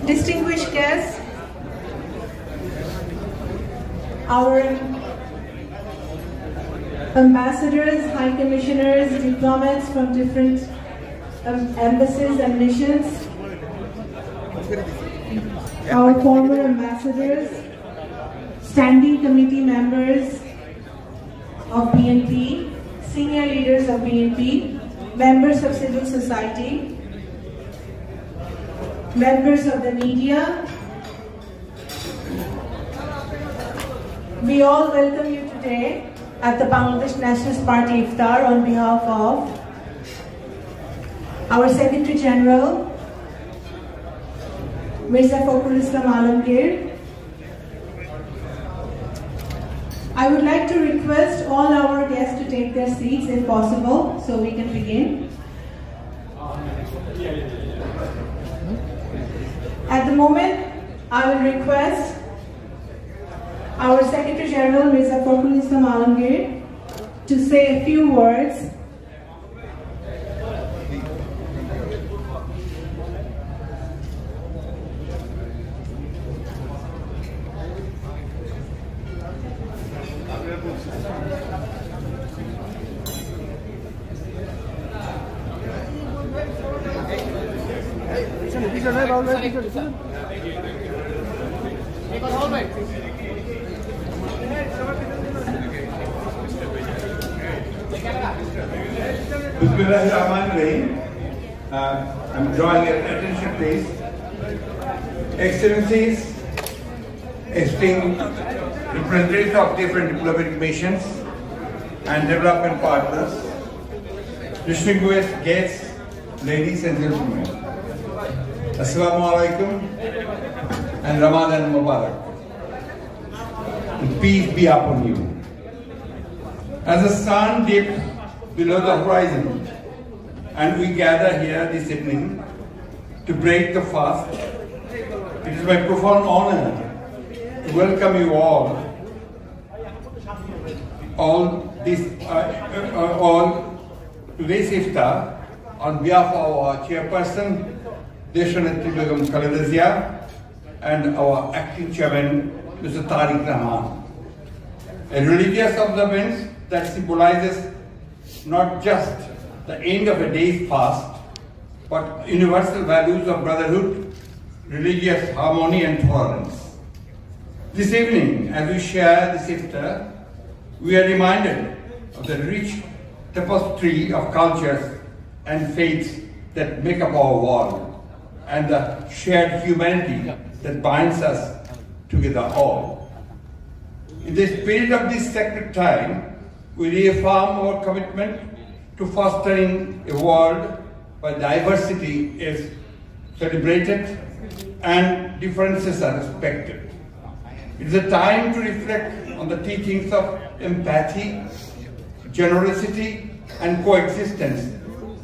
Distinguished guests, our ambassadors, high commissioners, diplomats from different embassies and missions, our former ambassadors, standing committee members of BNP, senior leaders of BNP, members of civil society, members of the media, we all welcome you today at the Bangladesh Nationalist Party Iftar on behalf of our Secretary General, Mirza Fakhrul Islam Alamgir. I would like to request all our guests to take their seats if possible so we can begin. At the moment, I will request our Secretary General, Mirza Fakhrul Islam Alamgir, to say a few words. I'm drawing your attention, please. Excellencies, esteemed representatives of different diplomatic missions and development partners, distinguished guests, ladies and gentlemen, Assalamu alaikum and Ramadan Mubarak. And peace be upon you. As the sun dips below the horizon and we gather here this evening to break the fast, it is my profound honor to welcome you all to this iftar on behalf of our chairperson, Deshanatri Begum Khaleda Zia, and our acting chairman, Mr. Tariq Rahman. A religious observance that symbolizes not just the end of a day's fast, but universal values of brotherhood, religious harmony and tolerance. This evening, as we share this iftar, we are reminded of the rich tapestry of cultures and faiths that make up our world, and the shared humanity that binds us together all. In the spirit of this sacred time, we reaffirm our commitment to fostering a world where diversity is celebrated and differences are respected. It is a time to reflect on the teachings of empathy, generosity, and coexistence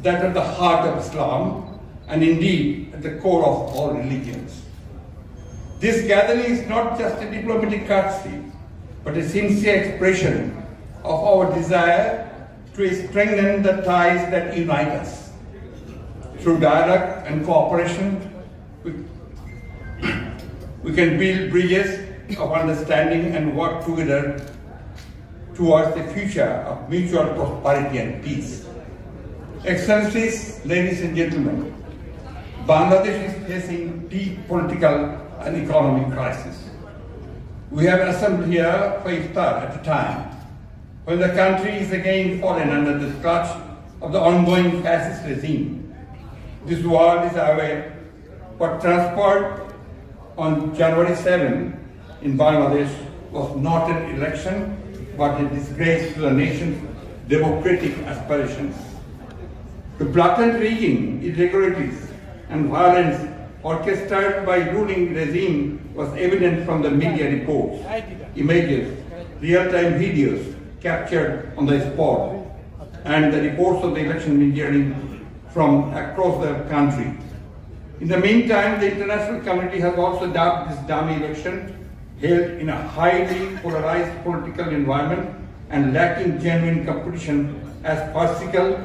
that are at the heart of Islam and indeed at the core of all religions. This gathering is not just a diplomatic courtesy, but a sincere expression of our desire to strengthen the ties that unite us. Through dialogue and cooperation, we can build bridges of understanding and work together towards a future of mutual prosperity and peace. Excellencies, ladies and gentlemen, Bangladesh is facing deep political and economic crisis. We have assembled here for iftar at a time when the country is again fallen under the clutch of the ongoing fascist regime. This world is aware what transpired on January 7 in Bangladesh was not an election, but a disgrace to the nation's democratic aspirations. The blatant rigging, irregularities, and violence orchestrated by ruling regime was evident from the media reports, images, real-time videos captured on the spot, and the reports of the election engineering from across the country. In the meantime, the international community has also dubbed this dummy election held in a highly polarized political environment and lacking genuine competition as farcical,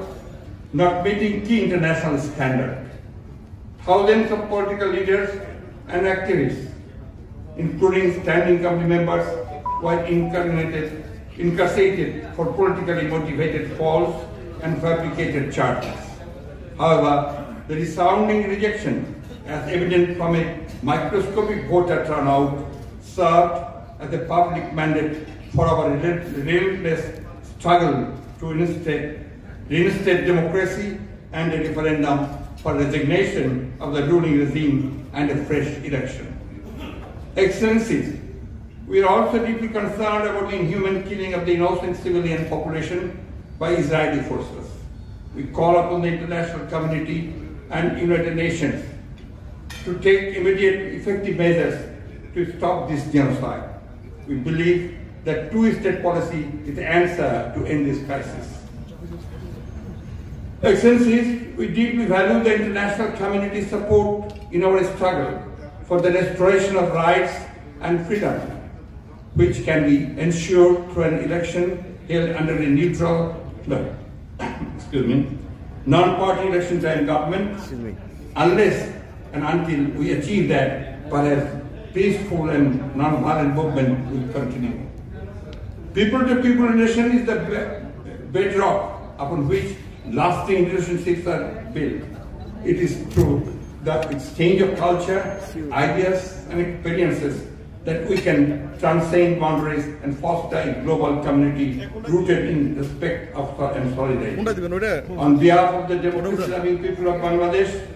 not meeting key international standards. Thousands of political leaders and activists, including standing committee members, were incarcerated for politically motivated false and fabricated charges. However, the resounding rejection, as evident from a microscopic voter turnout, served as a public mandate for our relentless struggle to reinstate democracy and a referendum for resignation of the ruling regime and a fresh election. Excellencies, we are also deeply concerned about the inhuman killing of the innocent civilian population by Israeli forces. We call upon the international community and United Nations to take immediate effective measures to stop this genocide. We believe that two-state policy is the answer to end this crisis. Excellencies, we deeply value the international community's support in our struggle for the restoration of rights and freedom, which can be ensured through an election held under a neutral, non-party election-time government. Unless and until we achieve that, perhaps peaceful and non-violent movement will continue. People-to-people relation is the bedrock upon which lasting relationships are built. It is through the exchange of culture, ideas, and experiences that we can transcend boundaries and foster a global community rooted in respect and solidarity. On behalf of the democracy-loving people of Bangladesh,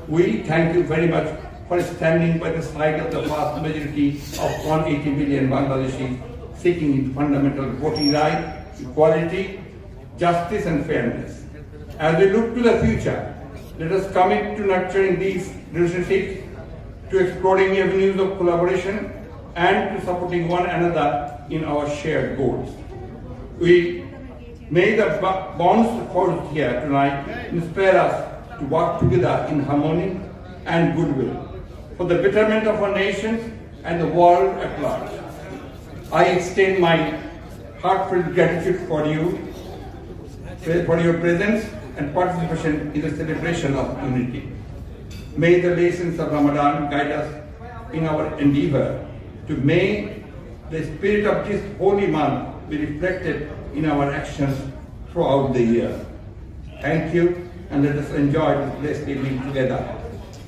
we thank you very much for standing by the side of the vast majority of 180 million Bangladeshis seeking fundamental voting rights, equality, justice, and fairness. As we look to the future, let us commit to nurturing these relationships, to exploring avenues of collaboration, and to supporting one another in our shared goals. May the bonds forged here tonight inspire us to work together in harmony and goodwill for the betterment of our nation and the world at large. I extend my heartfelt gratitude for your presence and participation in the celebration of unity. May the lessons of Ramadan guide us in our endeavor to make the spirit of this holy month be reflected in our actions throughout the year. Thank you, and let us enjoy this blessed evening together.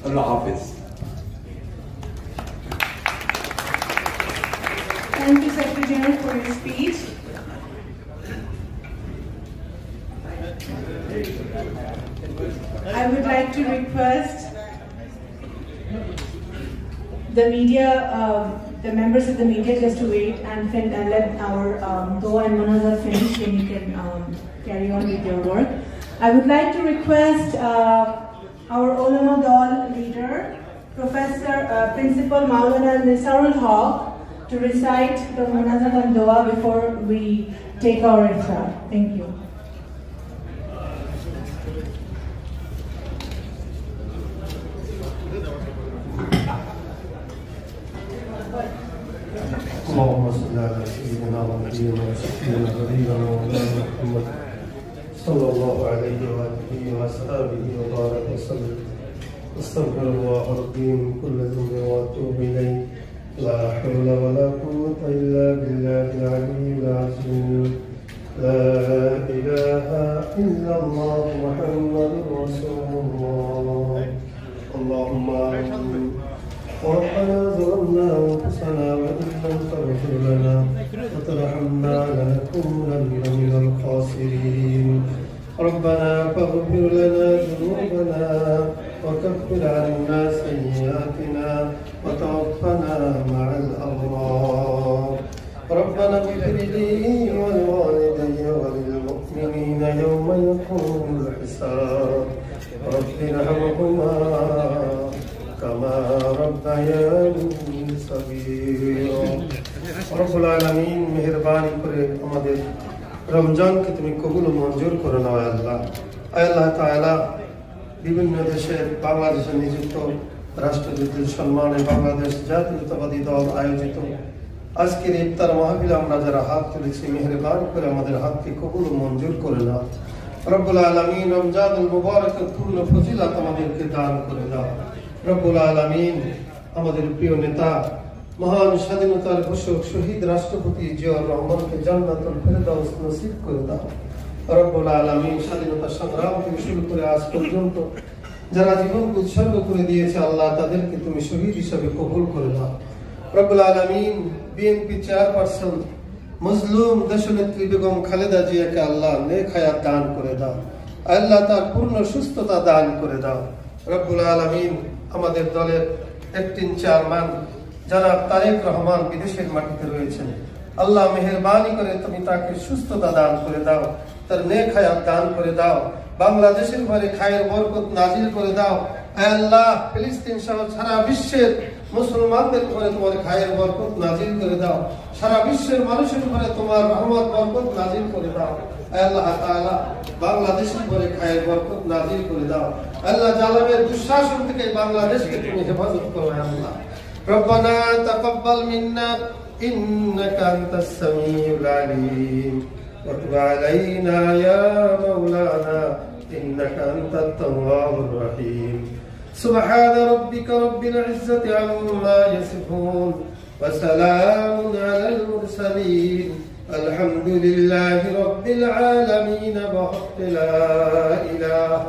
Allah Hafiz. Thank you, Secretary General, for your speech. I would like to request the media, the members of the media, just to wait and let our Dua and Munazar finish, then you can carry on with your work. I would like to request our Ulama Dal leader, Principal Maulana Nisarul Haq, to recite the Munazar and Dua before we take our iftar. Thank you. اللهم صل على سيدنا ونبينا وشفيعنا حبيبنا ومولانا محمد صلى الله عليه وآله وأصحابه وبارك وسلم. استغفر الله ربي من كل ذنب وأتوب إليه. لا حول ولا قوة إلا بالله العلي العظيم. لا إله إلا الله محمد رسول الله. اللهم ربنا ظلمنا ظلمنا أنفسنا وإن لم تغفر لنا وترحمنا لنكونن من الخاسرين ربنا فاغفر لنا ذنوبنا وكفر عنا سيئاتنا وتوفنا مع الأبرار ربنا اغفر لي ولوالدي وللمؤمنين يوم يقوم الحساب رب ارحمهما كما ربياني صغيرا রব্বুল আলামিন মেহেরবানি করে আমাদের রমজানকে তুমি কবুল ও মঞ্জুর করে নাও আল্লাহ। আল্লাহ তাআলা বিভিন্ন দেশে বাংলাদেশে নিযুক্ত রাষ্ট্রদূতের সম্মানে বাংলাদেশ জাতীয়তাবাদী দল আয়োজিত আজকের ইফতার মাহফিলে আমরা যারা হাত তুলেছি মেহেরবানি করে আমাদের হাতকে কবুল ও মঞ্জুর করে নাও রব্বুল আলামিন। রমজানুল মুবারকের পূর্ণ ফজিলত আমাদেরকে দান করে দাও রব্বুল আলামিন। আমাদের প্রিয় নেতা মহান স্বাধীনতার ঘোষক শহীদ রাষ্ট্রপতি জিয়াউর রহমানকে জান্নাতুল ফেরদাউস নসিব করে দাও রব্বুল আলামিন। স্বাধীনতা সংগ্রাম থেকে শুরু করে আজ পর্যন্ত যারা জীবনকে উৎসর্গ করে দিয়েছে আল্লাহ তাদেরকে তুমি শহীদ হিসেবে কবুল করে নাও রব্বুল আলামিন। বিএনপি চেয়ারপারসন মজলুম দেশনেত্রী বেগম খালেদা জিয়াকে আল্লাহ নেক হায়াত দান করে দাও আল্লাহ, তার পূর্ণ সুস্থতা দান করে দাও রব্বুল আলামিন। আমাদের দলের অ্যাক্টিং চেয়ারম্যান জনাব তারেক রহমান বিদেশের মাটিতে রয়েছেন আল্লাহ মেহেরবানি করে তুমি তাকে সুস্থতা দান করে দাও, তার নেক হায়াত দান করে দাও, বাংলাদেশের ঘরে খায়ের বরকত নাজিল করে দাও আল্লাহ। ফিলিস্তিন সহ সারা বিশ্বের মুসলমানদের ঘরে তোমার খায়ের বরকত নাজিল করে দাও, সারা বিশ্বের মানুষের ঘরে তোমার রহমত বরকত নাজিল করে দাও আল্লাহ তাআলা। বাংলাদেশের ঘরে খায়ের বরকত নাজিল করে দাও আল্লাহ। জালেমের দুঃশাসন থেকে বাংলাদেশকে তুমি হেফাজত করো আল্লাহ। ربنا تقبل منا إنك أنت السميع العليم وتب علينا يا مولانا إنك أنت التواب الرحيم سبحان ربك رب العزة عما يصفون وسلام على المرسلين الحمد لله رب العالمين بحق لا إله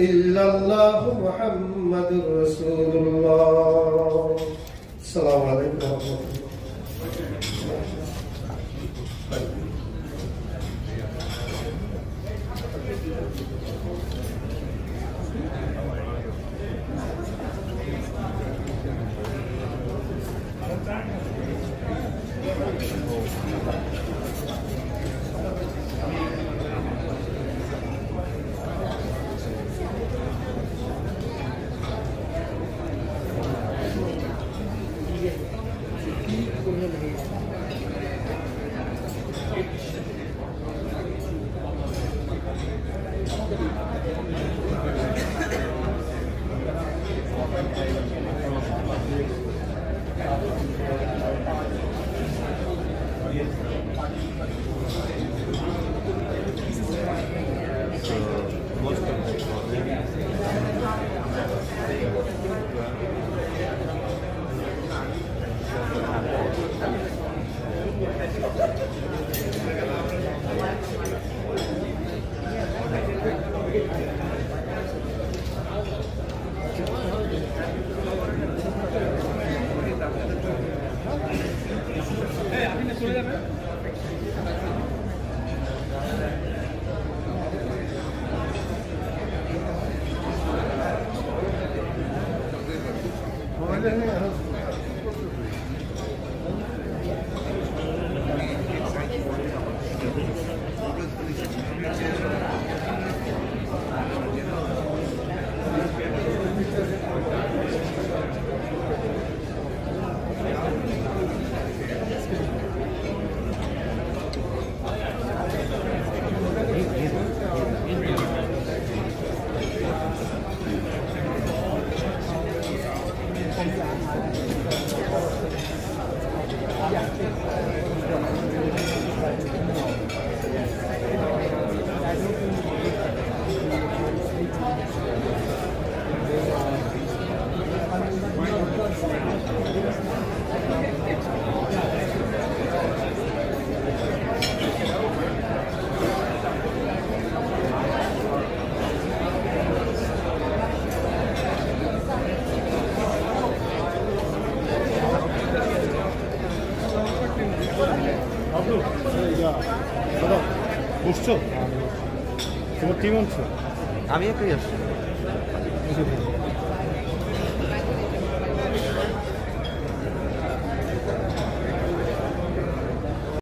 إلا الله محمد رسول الله السلام عليكم ورحمة الله বুঝছো তোমার টিম আনছো আমি একই আসছি